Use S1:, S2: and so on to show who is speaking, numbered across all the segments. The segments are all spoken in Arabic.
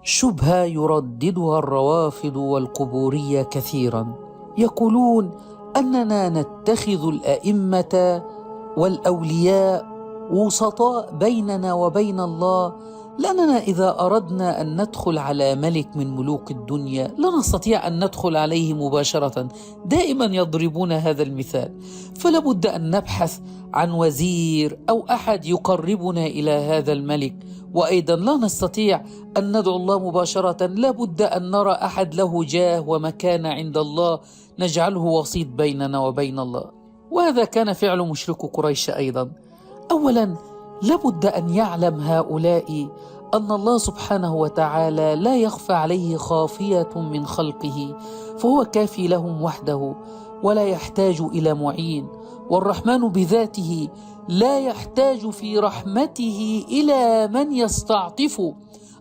S1: شبهة يرددها الروافض والقبورية كثيرا، يقولون أننا نتخذ الأئمة والأولياء وسطاء بيننا وبين الله، لأننا إذا أردنا أن ندخل على ملك من ملوك الدنيا لا نستطيع أن ندخل عليه مباشرة. دائما يضربون هذا المثال، فلا بد أن نبحث عن وزير أو أحد يقربنا إلى هذا الملك، وأيضا لا نستطيع أن ندعو الله مباشرة، لا بد أن نرى أحد له جاه ومكانة عند الله نجعله وسيط بيننا وبين الله. وهذا كان فعل مشرك قريش أيضا. أولا لابد أن يعلم هؤلاء أن الله سبحانه وتعالى لا يخفى عليه خافية من خلقه، فهو كافي لهم وحده ولا يحتاج إلى معين، والرحمن بذاته لا يحتاج في رحمته إلى من يستعطف.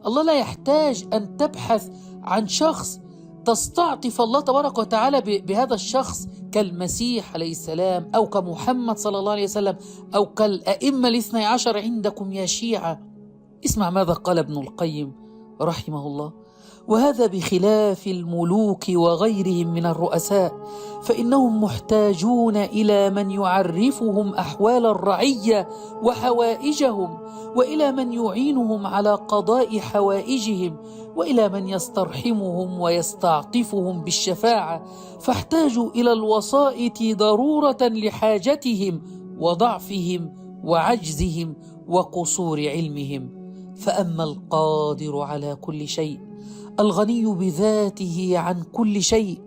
S1: الله لا يحتاج أن تبحث عن شخص تستعطف الله تبارك وتعالى بهذا الشخص كالمسيح عليه السلام أو كمحمد صلى الله عليه وسلم أو كالأئمة الاثني عشر عندكم يا شيعة. اسمع ماذا قال ابن القيم رحمه الله: وهذا بخلاف الملوك وغيرهم من الرؤساء، فإنهم محتاجون إلى من يعرفهم أحوال الرعية وحوائجهم، وإلى من يعينهم على قضاء حوائجهم، وإلى من يسترحمهم ويستعطفهم بالشفاعة، فاحتاجوا إلى الوسائط ضرورة لحاجتهم وضعفهم وعجزهم وقصور علمهم. فأما القادر على كل شيء، الغني بذاته عن كل شيء،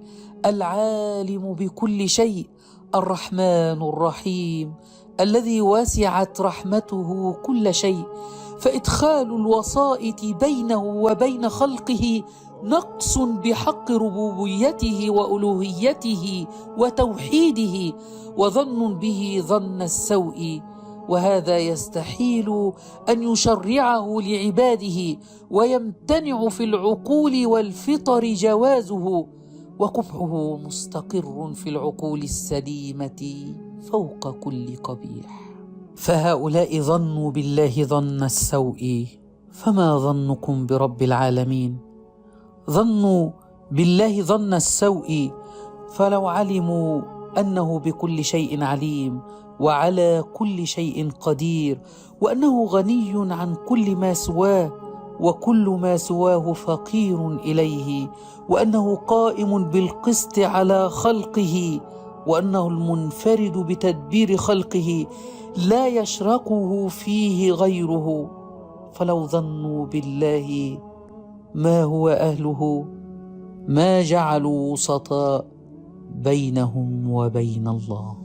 S1: العالم بكل شيء، الرحمن الرحيم الذي وسعت رحمته كل شيء، فإدخال الوسائط بينه وبين خلقه نقص بحق ربوبيته وألوهيته وتوحيده، وظن به ظن السوء، وهذا يستحيل أن يشرعه لعباده، ويمتنع في العقول والفطر جوازه، وقبحه مستقر في العقول السليمة فوق كل قبيح. فهؤلاء ظنوا بالله ظن السوء، فما ظنكم برب العالمين؟ ظنوا بالله ظن السوء، فلو علموا أنه بكل شيء عليم وعلى كل شيء قدير، وأنه غني عن كل ما سواه وكل ما سواه فقير إليه، وأنه قائم بالقسط على خلقه، وأنه المنفرد بتدبير خلقه لا يشركه فيه غيره، فلو ظنوا بالله ما هو أهله ما جعلوا وسطاء بينهم وبين الله.